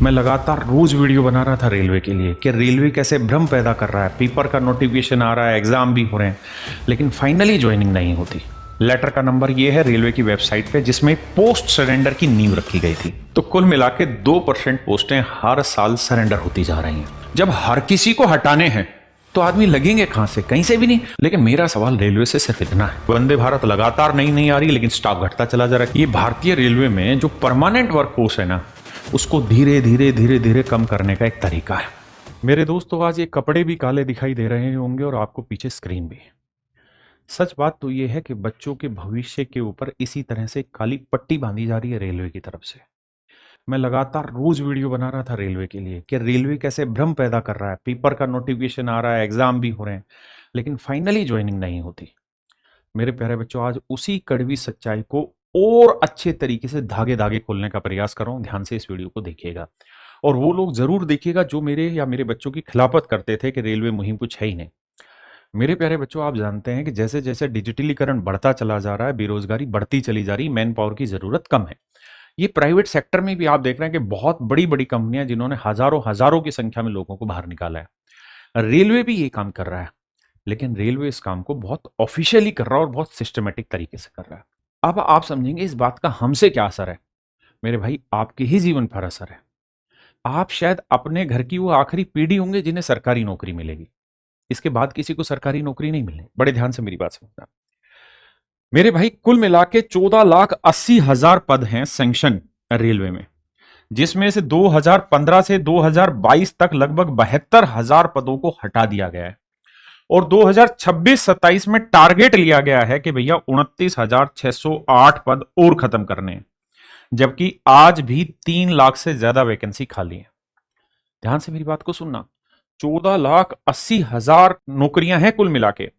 मैं लगातार रोज वीडियो बना रहा था रेलवे के लिए कि रेलवे कैसे भ्रम पैदा कर रहा है, पेपर का नोटिफिकेशन आ रहा है, एग्जाम भी हो रहे हैं, लेकिन फाइनली ज्वाइनिंग नहीं होती। लेटर का नंबर ये है रेलवे की वेबसाइट पे, जिसमें पोस्ट सरेंडर की नींव रखी गई थी। तो कुल मिला के 2% पोस्टें हर साल सरेंडर होती जा रही हैं। जब हर किसी को हटाने हैं तो आदमी लगेंगे कहां से? कहीं से भी नहीं। लेकिन मेरा सवाल रेलवे से सिर्फ इतना है, वंदे भारत लगातार नई आ रही, लेकिन स्टाफ घटता चला जा रहा है। ये भारतीय रेलवे में जो परमानेंट वर्क फोर्स है ना, उसको धीरे धीरे कम करने का एक तरीका है। मेरे दोस्तों, आज ये कपड़े भी काले दिखाई दे रहे होंगे और आपको पीछे स्क्रीन भी। सच बात तो ये है कि बच्चों के भविष्य के ऊपर इसी तरह से काली पट्टी बांधी जा रही है रेलवे की तरफ से। मैं लगातार रोज वीडियो बना रहा था रेलवे के लिए कि रेलवे कैसे भ्रम पैदा कर रहा है, पेपर का नोटिफिकेशन आ रहा है, एग्जाम भी हो रहे हैं, लेकिन फाइनली ज्वाइनिंग नहीं होती। मेरे प्यारे बच्चों, आज उसी कड़वी सच्चाई को और अच्छे तरीके से धागे धागे खोलने का प्रयास कर रहा हूं। ध्यान से इस वीडियो को देखिएगा, और वो लोग जरूर देखिएगा जो मेरे या मेरे बच्चों की खिलाफत करते थे कि रेलवे मुहिम कुछ है ही नहीं। मेरे प्यारे बच्चों, आप जानते हैं कि जैसे जैसे डिजिटलीकरण बढ़ता चला जा रहा है, बेरोजगारी बढ़ती चली जा रही, मैन पावर की जरूरत कम है। ये प्राइवेट सेक्टर में भी आप देख रहे हैं कि बहुत बड़ी बड़ी कंपनियां जिन्होंने हजारों की संख्या में लोगों को बाहर निकाला है। रेलवे भी ये काम कर रहा है, लेकिन रेलवे इस काम को बहुत ऑफिशियली कर रहा है और बहुत सिस्टमेटिक तरीके से कर रहा है। अब आप समझेंगे इस बात का हमसे क्या असर है। मेरे भाई, आपके ही जीवन पर असर है। आप शायद अपने घर की वो आखिरी पीढ़ी होंगे जिन्हें सरकारी नौकरी मिलेगी। इसके बाद किसी को सरकारी नौकरी नहीं मिलनी। बड़े ध्यान से मेरी बात समझना मेरे भाई। कुल मिला के 14,80,000 पद हैं सैंक्शन रेलवे में, जिसमें से 2015 से 2022 तक लगभग 72,000 पदों को हटा दिया गया है। और 2026-27 में टारगेट लिया गया है कि भैया 29,608 पद और खत्म करने हैं, जबकि आज भी 3 लाख से ज्यादा वैकेंसी खाली है। ध्यान से मेरी बात को सुनना, 14,80,000 नौकरियां हैं कुल मिला के,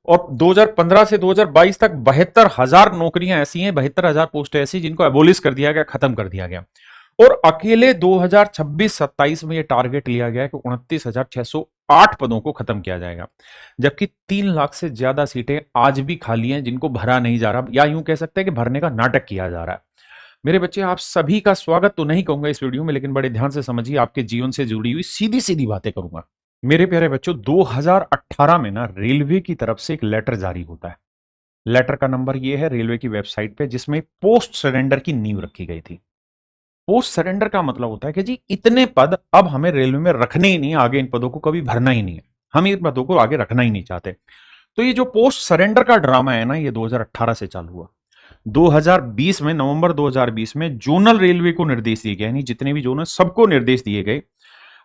और 2015 से 2022 तक 72,000 नौकरियां ऐसी हैं, 72,000 पोस्ट ऐसी जिनको एबोलिश कर दिया गया, खत्म कर दिया गया। और अकेले 2026-27 में यह टारगेट लिया गया है कि 29,608 पदों को खत्म किया जाएगा, जबकि 3 लाख से ज्यादा सीटें आज भी खाली हैं जिनको भरा नहीं जा रहा, या यूं कह सकते हैं कि भरने का नाटक किया जा रहा है। मेरे बच्चे, आप सभी का स्वागत तो नहीं कहूंगा इस वीडियो में, लेकिन बड़े ध्यान से समझिए, आपके जीवन से जुड़ी हुई सीधी सीधी बातें करूंगा। मेरे प्यारे बच्चों, 2018 में ना रेलवे की तरफ से एक लेटर जारी होता है। लेटर का नंबर यह है रेलवे की वेबसाइट पे, जिसमें पोस्ट सरेंडर की नींव रखी गई थी। पोस्ट सरेंडर का मतलब होता है कि जी इतने पद अब हमें रेलवे में रखने ही नहीं, आगे इन पदों को कभी भरना ही नहीं है, हम इन पदों को आगे रखना ही नहीं चाहते। तो ये जो पोस्ट सरेंडर का ड्रामा है ना, ये 2018 से चालू हुआ। 2020 में, नवंबर 2020 में जोनल रेलवे को निर्देश दिए गए, यानी जितने भी जोन है सबको निर्देश दिए गए,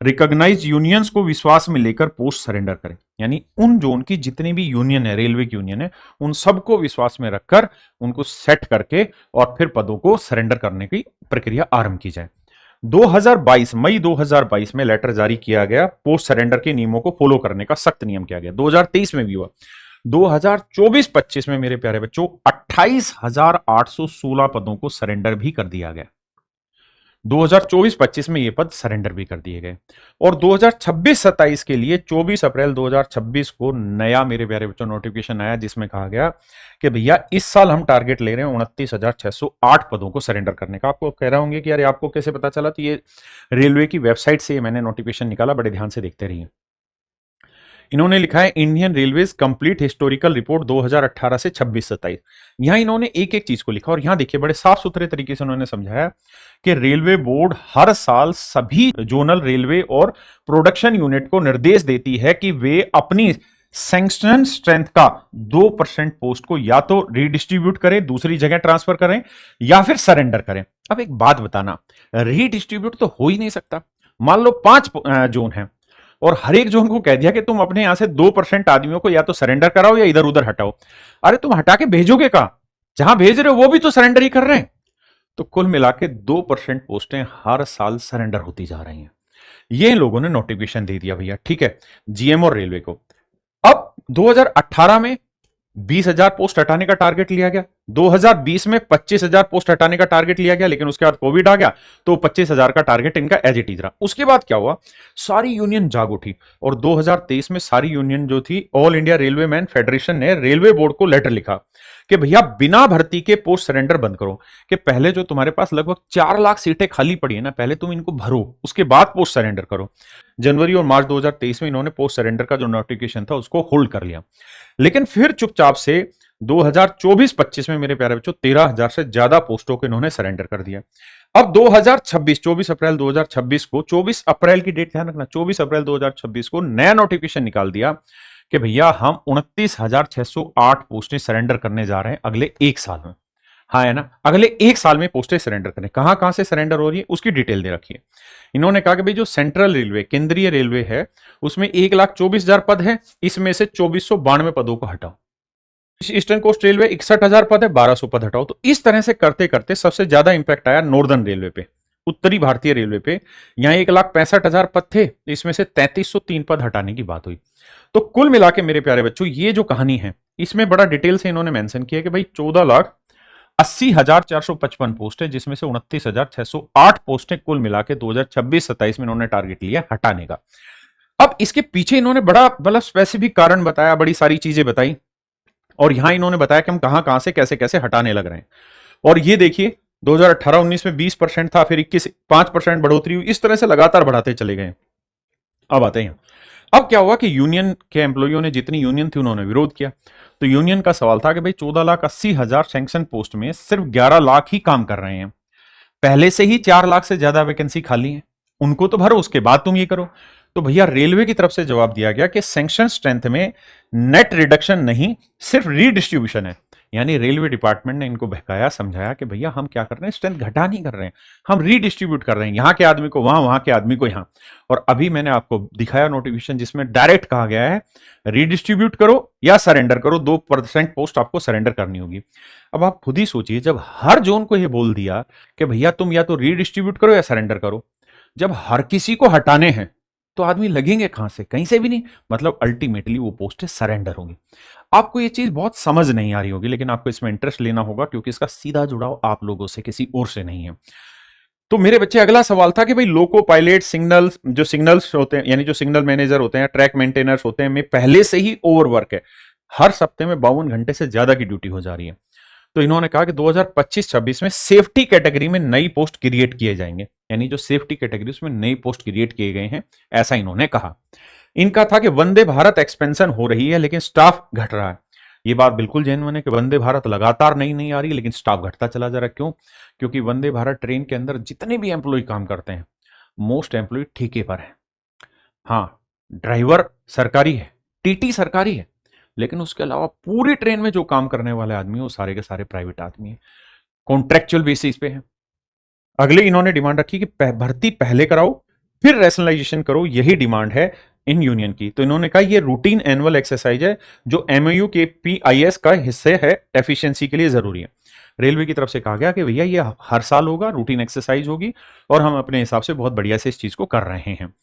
रिकॉग्नाइज यूनियंस को विश्वास में लेकर पोस्ट सरेंडर करें। यानी उन जोन की जितनी भी यूनियन है, रेलवे की यूनियन है, उन सबको विश्वास में रखकर उनको सेट करके और फिर पदों को सरेंडर करने की प्रक्रिया आरंभ की जाए। 2022 मई 2022 में लेटर जारी किया गया, पोस्ट सरेंडर के नियमों को फॉलो करने का सख्त नियम किया गया। 2023 में भी हुआ। 2024-25 में मेरे प्यारे बच्चों 28,816 पदों को सरेंडर भी कर दिया गया। 2024-25 में ये पद सरेंडर भी कर दिए गए। और 2026-27 के लिए 24 अप्रैल 2026 को नया मेरे प्यारे बच्चों नोटिफिकेशन आया, जिसमें कहा गया कि भैया इस साल हम टारगेट ले रहे हैं 29,608 पदों को सरेंडर करने का। आपको कह रहा होंगे कि यार आपको कैसे पता चला? तो ये रेलवे की वेबसाइट से मैंने नोटिफिकेशन निकाला, बड़े ध्यान से देखते रहिए। इन्होंने लिखा है Indian railways complete historical report 2018 से 26-27। यहां इन्होंने एक एक चीज को लिखा, और यहां देखिए बड़े साफ सुथरे तरीके से उन्होंने समझाया कि रेलवे बोर्ड हर साल सभी जोनल रेलवे और प्रोडक्शन यूनिट को निर्देश देती है कि वे अपनी सैंक्शन स्ट्रेंथ का 2% पोस्ट को या तो रीडिस्ट्रीब्यूट करें, दूसरी जगह ट्रांसफर करें, या फिर सरेंडर करें। अब एक बात बताना, रीडिस्ट्रीब्यूट तो हो ही नहीं सकता। मान लो 5 जोन है और हर एक जोन को कह दिया कि तुम अपने यहां से 2% आदमियों को या तो सरेंडर कराओ या इधर उधर हटाओ। अरे तुम हटा के भेजोगे कहां? जहां भेज रहे हो वो भी तो सरेंडर ही कर रहे हैं। तो कुल मिला के 2% पोस्टें हर साल सरेंडर होती जा रही हैं। ये लोगों ने नोटिफिकेशन दे दिया भैया, ठीक है, जीएम और रेलवे को। अब 2018 में 20,000 पोस्ट हटाने का टारगेट लिया गया, 2020 में 25,000 पोस्ट हटाने का टारगेट लिया गया, लेकिन उसके बाद कोविड आ गया तो 25,000 का टारगेट इनका एज इट इज रहा। उसके बाद क्या हुआ, सारी यूनियन जाग उठी और 2023 में सारी यूनियन जो थी, all India railway man federation ने रेलवे बोर्ड को लेटर लिखा कि भैया बिना भर्ती के पोस्ट सरेंडर बंद करो, कि पहले जो तुम्हारे पास लगभग 4 लाख सीटें खाली पड़ी है ना, पहले तुम इनको भरो, उसके बाद पोस्ट सरेंडर करो। जनवरी और मार्च 2023 में इन्होंने पोस्ट सरेंडर का जो नोटिफिकेशन था उसको होल्ड कर लिया, लेकिन फिर चुपचाप से 2024-25 में मेरे प्यारे बच्चों 13,000 से ज्यादा पोस्टों को इन्होंने सरेंडर कर दिया। अब 2026 24 अप्रैल 2026 को, 24 अप्रैल की डेट ध्यान रखना, 24 अप्रैल 2026 को नया नोटिफिकेशन निकाल दिया कि भैया हम 29,608 पोस्टें सरेंडर करने जा रहे हैं अगले एक साल में। हाँ है ना, अगले एक साल में पोस्टें सरेंडर करें। कहां कहां से सरेंडर हो रही है उसकी डिटेल दे रखी है। इन्होंने कहा कि भाई जो सेंट्रल रेलवे, केंद्रीय रेलवे है, उसमें 1,24,000 पद है, इसमें से 2,492 पदों को हटाओ। ईस्टर्न कोस्ट रेलवे 61,000 पद है, 1,200 पद हटाओ। तो इस तरह से करते करते सबसे ज्यादा इंपैक्ट आया नॉर्दर्न रेलवे पे, उत्तरी भारतीय रेलवे पे। यहां 1,65,000 पद थे, इसमें से 3,303 पद हटाने की बात हुई। तो कुल मिला के मेरे प्यारे बच्चों ये जो कहानी है इसमें बड़ा डिटेल से इन्होंने मेंशन किया कि भाई 14,80,455 पोस्ट है, जिसमें से 29,608 पोस्टें कुल मिला के 2026-27 में इन्होंने टारगेट लिया हटाने का। अब इसके पीछे इन्होंने बड़ा मतलब स्पेसिफिक कारण बताया, बड़ी सारी चीजें बताई, और यहां इन्होंने बताया कि हम कहां कहां से कैसे कैसे हटाने लग रहे हैं। और ये देखिए 2018-19 में 20% था, फिर 21 5% बढ़ोतरी हुई, इस तरह से लगातार बढ़ाते चले गए। अब आते हैं, अब क्या हुआ कि यूनियन के एम्प्लॉइयों ने, जितनी यूनियन थी उन्होंने विरोध किया। तो यूनियन का सवाल था कि भाई 14,80,000 सैंक्शन पोस्ट में सिर्फ 11 लाख ही काम कर रहे हैं, पहले से ही 4 लाख से ज्यादा वैकेंसी खाली है, उनको तो भरो, उसके बाद तुम ये करो। तो भैया रेलवे की तरफ से जवाब दिया गया कि सैंक्शन स्ट्रेंथ में नेट रिडक्शन नहीं, सिर्फ रीडिस्ट्रीब्यूशन है। यानी रेलवे डिपार्टमेंट ने इनको बहकाया, समझाया कि भैया हम क्या कर रहे हैं, स्ट्रेंथ घटा नहीं कर रहे हैं, हम रीडिस्ट्रीब्यूट कर रहे हैं, यहां के आदमी को वहां, वहां के आदमी को यहां। और अभी मैंने आपको दिखाया नोटिफिकेशन जिसमें डायरेक्ट कहा गया है रीडिस्ट्रीब्यूट करो या सरेंडर करो, 2% पोस्ट आपको सरेंडर करनी होगी। अब आप खुद ही सोचिए, जब हर जोन को यह बोल दिया कि भैया तुम या तो रीडिस्ट्रीब्यूट करो या सरेंडर करो, जब हर किसी को हटाने हैं तो आदमी लगेंगे कहां से, कहीं से भी नहीं। मतलब अल्टीमेटली वो पोस्टें सरेंडर होंगी। आपको ये चीज बहुत समझ नहीं आ रही होगी, लेकिन आपको इसमें इंटरेस्ट लेना होगा क्योंकि इसका सीधा जुड़ाव आप लोगों से, किसी और से नहीं है। तो मेरे बच्चे अगला सवाल था कि भाई लोको पायलट, सिग्नल्स होते हैं, यानी जो सिग्नल मैनेजर होते हैं, ट्रैक मेंटेनर्स होते हैं, में पहले से ही ओवरवर्क है, हर सप्ते में 52 घंटे से ज्यादा की ड्यूटी हो जा रही है। तो इन्होंने कहा कि 2025-26 में सेफ्टी कैटेगरी में नई पोस्ट क्रिएट किए जाएंगे, यानी जो सेफ्टी कैटेगरी उसमें नई पोस्ट क्रिएट किए गए हैं, ऐसा इन्होंने कहा। इनका था कि वंदे भारत एक्सपेंशन हो रही है लेकिन स्टाफ घट रहा है। ये बात बिल्कुल जेन्युइन है कि वंदे भारत लगातार नई नहीं आ रही लेकिन स्टाफ घटता चला जा रहा है। क्यों? क्योंकि वंदे भारत ट्रेन के अंदर जितने भी एम्प्लॉय काम करते हैं, मोस्ट एम्प्लॉय ठेके पर है। हाँ, ड्राइवर सरकारी है, टीटी सरकारी है, लेकिन उसके अलावा पूरी ट्रेन में जो काम करने वाले आदमी है वो सारे के सारे प्राइवेट आदमी है, कॉन्ट्रेक्चुअल बेसिस पे है। अगले इन्होंने डिमांड रखी कि भर्ती पहले कराओ फिर रैशनलाइजेशन करो, यही डिमांड है इन यूनियन की। तो इन्होंने कहा ये रूटीन एनुअल एक्सरसाइज है जो एमओयू के पीआईएस का हिस्से है, एफिशिएंसी के लिए जरूरी है। रेलवे की तरफ से कहा गया कि भैया ये हर साल होगा, रूटीन एक्सरसाइज होगी और हम अपने हिसाब से बहुत बढ़िया से इस चीज को कर रहे हैं।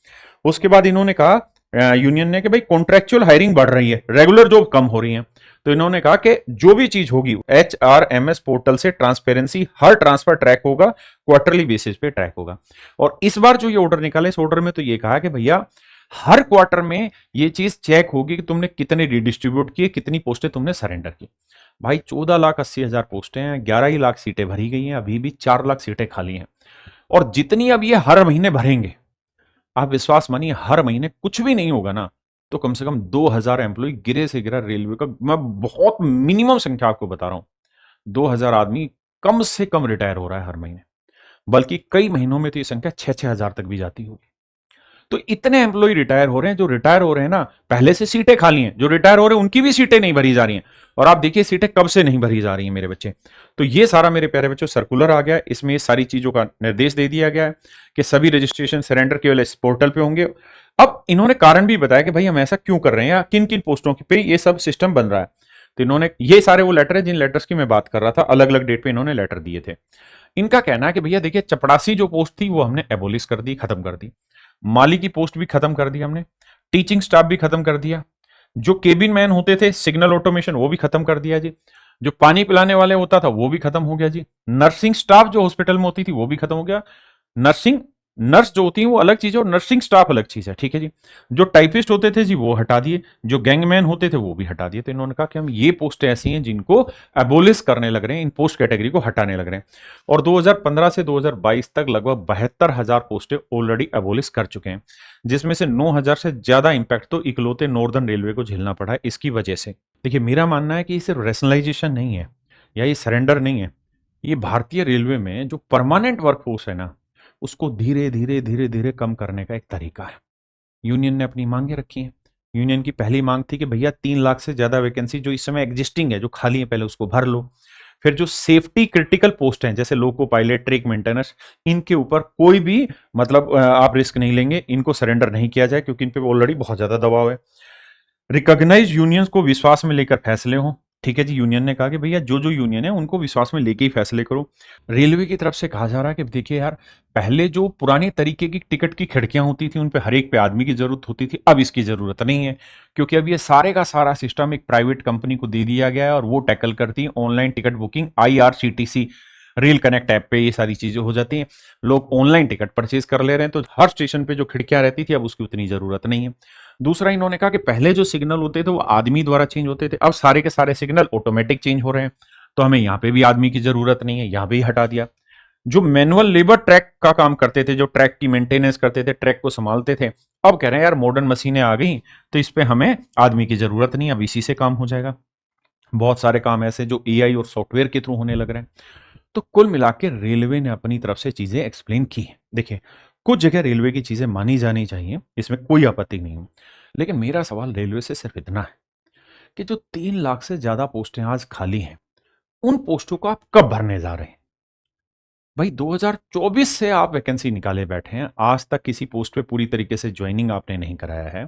उसके बाद इन्होंने कहा यूनियन ने कि भाई कॉन्ट्रेक्चुअल हायरिंग बढ़ रही है, रेगुलर जॉब कम हो रही है। तो इन्होंने कहा कि जो भी चीज होगी HRMS पोर्टल से ट्रांसपेरेंसी, हर ट्रांसफर ट्रैक होगा, क्वार्टरली बेसिस पे ट्रैक होगा। और इस बार जो ये ऑर्डर निकाले, इस ऑर्डर में तो ये कहा कि भैया हर क्वार्टर में ये चीज चेक होगी कि तुमने कितने रिडिस्ट्रीब्यूट किए, कितनी पोस्टें तुमने सरेंडर की। भाई 14,80,000 पोस्टें हैं, 11 ही लाख सीटें भरी गई हैं, अभी भी 4 लाख सीटें खाली हैं। और जितनी अब ये हर महीने भरेंगे, आप विश्वास मानिए हर महीने कुछ भी नहीं होगा ना तो कम से कम 2,000 एम्प्लॉय गिरे से गिरा रेलवे का, मैं बहुत मिनिमम संख्या आपको बता रहा हूं, 2,000 आदमी कम से कम रिटायर हो रहा है हर महीने। बल्कि कई महीनों में तो ये संख्या 6,000 तक भी जाती होगी। तो इतने एम्प्लॉय रिटायर हो रहे हैं। जो रिटायर हो रहे हैं ना, पहले से सीटें खाली हैं, जो रिटायर हो रहे हैं उनकी भी सीटें नहीं भरी जा रही हैं। और आप देखिए सीटें कब से नहीं भरी जा रही हैं मेरे बच्चे। तो ये सारा मेरे प्यारे बच्चों सर्कुलर आ गया, इसमें ये सारी चीजों का निर्देश दे दिया गया है कि सभी रजिस्ट्रेशन सरेंडर केवल इस पोर्टल पे होंगे। अब इन्होंने कारण भी बताया कि भाई हम ऐसा क्यों कर रहे हैं या किन किन पोस्टों पे ये सब सिस्टम बन रहा है। तो इन्होंने, ये सारे वो लेटर है जिन लेटर्स की मैं बात कर रहा था, अलग अलग डेट पे इन्होंने लेटर दिए थे। इनका कहना है कि भैया देखिए, चपड़ासी जो पोस्ट थी वो हमने एबोलिश कर दी, खत्म कर दी। माली की पोस्ट भी खत्म कर दी हमने, टीचिंग स्टाफ भी खत्म कर दिया, जो केबिन मैन होते थे सिग्नल ऑटोमेशन वो भी खत्म कर दिया जी। जो पानी पिलाने वाले होता था वो भी खत्म हो गया जी। नर्सिंग स्टाफ जो हॉस्पिटल में होती थी वो भी खत्म हो गया। नर्सिंग नर्स जो होती है वो अलग चीज है और नर्सिंग स्टाफ अलग चीज है, ठीक है जी। जो टाइपिस्ट होते थे जी वो हटा दिए, जो गैंगमैन होते थे वो भी हटा दिए। तो इन्होंने कहा कि हम ये पोस्टें ऐसी हैं जिनको एबोलिश करने लग रहे हैं, इन पोस्ट कैटेगरी को हटाने लग रहे हैं। और 2015 से 2022 तक लगभग 72,000 पोस्टें ऑलरेडी एबोलिश कर चुके हैं, जिसमें से 9,000 से ज्यादा इंपैक्ट तो इकलौते नॉर्दर्न रेलवे को झेलना पड़ा है इसकी वजह से। देखिए मेरा मानना है कि ये सिर्फ रैशनलाइजेशन नहीं है या ये सरेंडर नहीं है, ये भारतीय रेलवे में जो परमानेंट वर्कफोर्स है ना उसको धीरे धीरे धीरे धीरे कम करने का एक तरीका है। यूनियन ने अपनी मांगे रखी हैं। यूनियन की पहली मांग थी कि भैया 3 लाख से ज्यादा वैकेंसी जो इस समय एग्जिस्टिंग है, जो खाली है, पहले उसको भर लो। फिर जो सेफ्टी क्रिटिकल पोस्ट हैं जैसे लोको पायलट, ट्रेक मेंटेनेंस, इनके ऊपर कोई भी मतलब आप रिस्क नहीं लेंगे, इनको सरेंडर नहीं किया जाए क्योंकि इन पे ऑलरेडी बहुत ज्यादा दबाव है। रिकॉग्नाइज यूनियंस को विश्वास में लेकर फैसले हों, ठीक है जी। यूनियन ने कहा कि भैया जो जो यूनियन है उनको विश्वास में लेके ही फैसले करो। रेलवे की तरफ से कहा जा रहा है कि देखिए यार, पहले जो पुराने तरीके की टिकट की खिड़कियां होती थी उन पे हर एक पे आदमी की जरूरत होती थी, अब इसकी जरूरत नहीं है क्योंकि अब ये सारे का सारा सिस्टम एक प्राइवेट कंपनी को दे दिया गया है और वो टैकल करती है online ticket booking. IRCTC rail connect app पे ये सारी चीजें हो जाती हैं, लोग ऑनलाइन टिकट परचेज कर ले रहे हैं, तो हर स्टेशन पे जो खिड़कियां रहती थी अब उसकी उतनी जरूरत नहीं है। दूसरा इन्होंने कहा कि पहले जो सिग्नल होते थे वो आदमी द्वारा चेंज होते थे, अब सारे के सारे सिग्नल ऑटोमेटिक चेंज हो रहे हैं, तो हमें यहाँ पे भी आदमी की जरूरत नहीं है, यहाँ पे ही हटा दिया। जो मैनुअल लेबर ट्रैक का काम करते थे, जो ट्रैक की मेंटेनेंस करते थे, ट्रैक को संभालते थे, अब कह रहे हैं यार मॉडर्न मशीनें आ गई तो इस पे हमें आदमी की जरूरत नहीं, अब इसी से काम हो जाएगा। बहुत सारे काम ऐसे जो AI और सॉफ्टवेयर के थ्रू होने लग रहे हैं। तो कुल मिला के रेलवे ने अपनी तरफ से चीजें एक्सप्लेन की हैं। देखिए कुछ जगह रेलवे की चीजें मानी जानी चाहिए, इसमें कोई आपत्ति नहीं है, लेकिन मेरा सवाल रेलवे से सिर्फ इतना है कि जो 3 लाख से ज्यादा पोस्टें आज खाली हैं, उन पोस्टों को आप कब भरने जा रहे हैं? भाई 2024 से आप वैकेंसी निकाले बैठे हैं, आज तक किसी पोस्ट पे पूरी तरीके से ज्वाइनिंग आपने नहीं कराया है।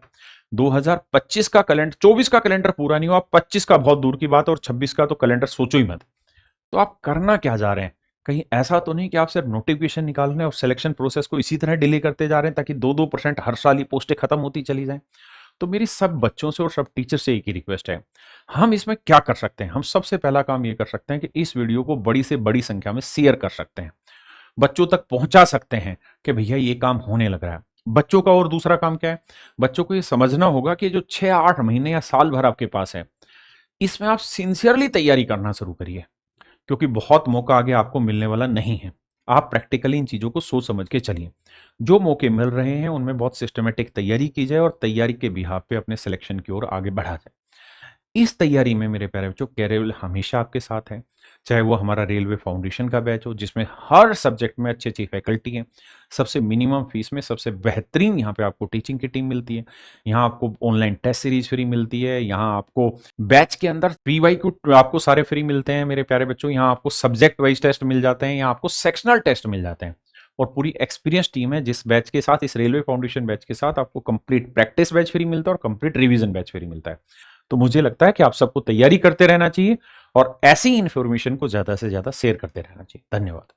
2025 का कैलेंडर, 24 का कैलेंडर पूरा नहीं हुआ, 25 का बहुत दूर की बात, और 26 का तो कैलेंडर सोचो ही मत। तो आप करना क्या जा रहे हैं? कहीं ऐसा तो नहीं कि आप सिर्फ नोटिफिकेशन निकाल रहे हैं और सिलेक्शन प्रोसेस को इसी तरह डिले करते जा रहे हैं ताकि 2-2% हर साल ये पोस्टें खत्म होती चली जाएं? तो मेरी सब बच्चों से और सब टीचर से एक ही रिक्वेस्ट है, हम इसमें क्या कर सकते हैं? हम सबसे पहला काम ये कर सकते हैं कि इस वीडियो को बड़ी से बड़ी संख्या में शेयर कर सकते हैं, बच्चों तक पहुंचा सकते हैं कि भैया ये काम होने लग रहा है। बच्चों का और दूसरा काम क्या है? बच्चों को ये समझना होगा कि जो 6-8 महीने या साल भर आपके पास है, इसमें आप सिंसियरली तैयारी करना शुरू करिए क्योंकि बहुत मौका आगे आपको मिलने वाला नहीं है। आप प्रैक्टिकली इन चीज़ों को सोच समझ के चलिए। जो मौके मिल रहे हैं उनमें बहुत सिस्टमेटिक तैयारी की जाए और तैयारी के बिहाफ पे अपने सिलेक्शन की ओर आगे बढ़ा जाए। इस तैयारी में मेरे प्यारे बच्चों कैरियर हमेशा आपके साथ है, चाहे वो हमारा रेलवे फाउंडेशन का बैच हो जिसमें हर सब्जेक्ट में अच्छी अच्छी फैकल्टी है, सबसे मिनिमम फीस में सबसे बेहतरीन यहाँ पे आपको टीचिंग की टीम मिलती है, यहाँ आपको ऑनलाइन टेस्ट सीरीज फ्री मिलती है, यहाँ आपको बैच के अंदर PYQ आपको सारे फ्री मिलते हैं मेरे प्यारे बच्चों, यहाँ आपको सब्जेक्ट वाइज टेस्ट मिल जाते हैं, यहाँ आपको सेक्शनल टेस्ट मिल जाते हैं, और पूरी एक्सपीरियंस टीम है जिस बैच के साथ, इस रेलवे फाउंडेशन बैच के साथ आपको कंप्लीट प्रैक्टिस बैच फ्री मिलता है और कंप्लीट रिवीजन बैच फ्री मिलता है। तो मुझे लगता है कि आप सबको तैयारी करते रहना चाहिए और ऐसी इंफॉर्मेशन को ज्यादा से ज्यादा शेयर करते रहना चाहिए। धन्यवाद।